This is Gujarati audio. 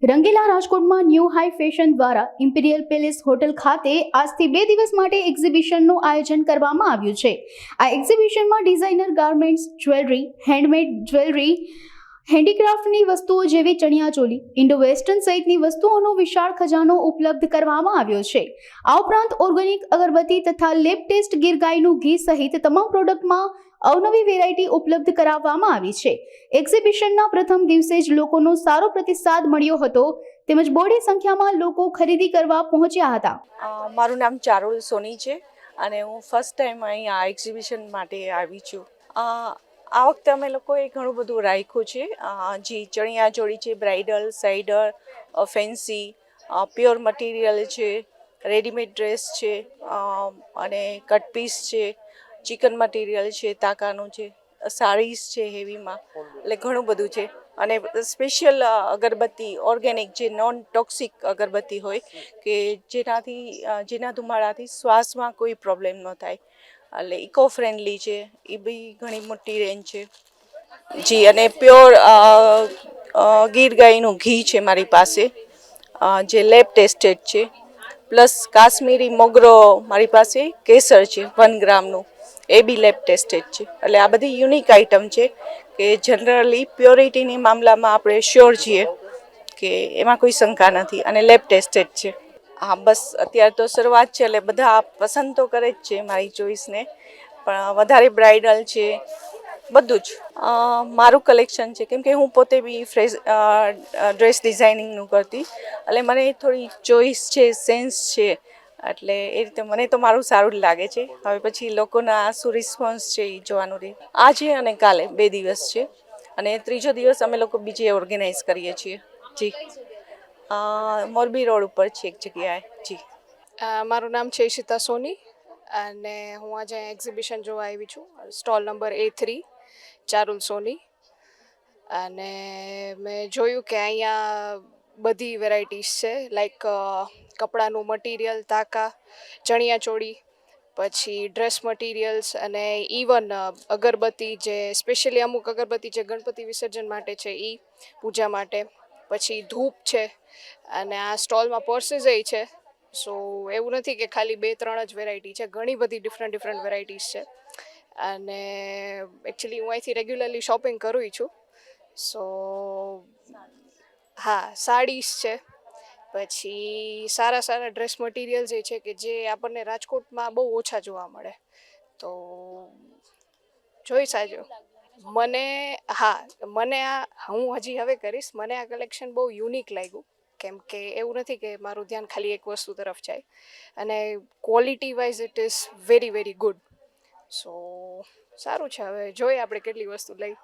રંગીલા રાજકોટમાં ન્યૂ હાઈ ફેશન દ્વારા ઇમ્પિરિયલ પેલેસ હોટલ ખાતે આજથી 2 દિવસ માટે એક્ઝિબિશનનું આયોજન કરવામાં આવ્યું છે. આ એક્ઝિબિશનમાં designer garments, jewellery, handmade jewellery, હેન્ડીક્રાફ્ટની વસ્તુઓ જેવી ચણિયાચોલી, ઇન્ડો વેસ્ટર્ન સહિતની વસ્તુઓનો વિશાળ ખજાનો ઉપલબ્ધ કરવામાં આવ્યો છે. આ ઉપરાંત ઓર્ગેનિક અગરબત્તી તથા લેબ ટેસ્ટ ગીર ગાયનું ઘી સહિત તમામ પ્રોડક્ટમાં અવનવી વેરાયટી ઉપલબ્ધ કરાવવામાં આવી છે. એક્ઝિબિશનના પ્રથમ દિવસે જ લોકોનો સારો પ્રતિસાદ મળ્યો હતો તેમજ બહોળી સંખ્યામાં લોકો ખરીદી કરવા પહોંચ્યા હતા. મારું નામ ચારુલ સોની છે અને હું ફર્સ્ટ ટાઈમ અહીં આ એક્ઝિબિશન માટે આવી છું. આ વખતે અમે લોકોએ ઘણું બધું રાખ્યું છે. જે ચણિયાચોળી છે, bridal, cider, fancy, pure material છે, રેડીમેડ ડ્રેસ છે અને કટ પીસ છે, ચિકન મટીરિયલ છે, તાકાનું છે, સાડીઝ છે હેવીમાં, એટલે ઘણું બધું છે. અને સ્પેશિયલ અગરબત્તી, ઓર્ગેનિક, જે નોન ટોક્સિક અગરબત્તી હોય કે જેના ધુમાડાથી શ્વાસમાં કોઈ પ્રોબ્લેમ ન થાય, એટલે ઇકો ફ્રેન્ડલી છે. એ બી ઘણી મોટી રેન્જ છે જી. અને પ્યોર ગીર ગાયનું ઘી છે મારી પાસે, જે લેબ ટેસ્ટેડ છે. પ્લસ કાશ્મીરી મોગરો મારી પાસે કેસર છે 1 ગ્રામનું, એ બી લેબ ટેસ્ટેડ છે. એટલે આ બધી યુનિક આઇટમ છે કે જનરલી પ્યોરિટીની મામલામાં આપણે શ્યોર છીએ કે એમાં કોઈ શંકા નથી અને લેબ ટેસ્ટેડ છે. હા, બસ અત્યારે તો શરૂઆત છે એટલે બધા પસંદ તો કરે જ છે મારી ચોઈસને, પણ વધારે બ્રાઇડલ છે, બધું જ મારું કલેક્શન છે. કેમ કે હું પોતે બી ડ્રેસ ડિઝાઇનિંગનું કરતી, એટલે મને થોડી ચોઈસ છે, સેન્સ છે, એટલે એ રીતે મને તો મારું સારું જ લાગે છે. હવે પછી લોકોના શું રિસ્પોન્સ છે એ જોવાનું રહે. આજે અને કાલે 2 દિવસ છે અને ત્રીજો દિવસ અમે લોકો બીજે ઓર્ગેનાઇઝ કરીએ છીએ જી. મોરબી રોડ ઉપર છે એક જગ્યાએ જી. મારું નામ છે ઈશિતા સોની અને હું આજે એક્ઝિબિશન જોવા આવી છું. સ્ટોલ નંબર A3, ચારુલ સોની. અને મેં જોયું કે અહીંયા બધી વેરાયટીઝ છે, લાઈક કપડાનું મટીરિયલ, તાકા, ચણિયાચોળી, પછી ડ્રેસ મટીરિયલ્સ અને ઇવન અગરબત્તી, જે સ્પેશિયલી અમુક અગરબત્તી જે ગણપતિ વિસર્જન માટે છે એ, પૂજા માટે, પછી ધૂપ છે. અને આ સ્ટોલમાં પર્સીસ છે. સો એવું નથી કે ખાલી 2-3 જ વેરાયટી છે, ઘણી બધી ડિફરન્ટ વેરાયટીઝ છે. અને એકચ્યુઅલી હું અહીંથી રેગ્યુલરલી શોપિંગ કરું છું. સો હા, સાડીઝ છે, પછી સારા ડ્રેસ મટીરિયલ્સ એ છે કે જે આપણને રાજકોટમાં બહુ ઓછા જોવા મળે. તો જોઈ સાજો. મને હું હજી હવે કરીશ. મને આ કલેક્શન બહુ યુનિક લાગ્યું, કેમ કે એવું નથી કે મારું ધ્યાન ખાલી એક વસ્તુ તરફ જાય, અને quality wise it is very good. So સારું છે. હવે જોઈએ આપણે કેટલી વસ્તુ લઈ.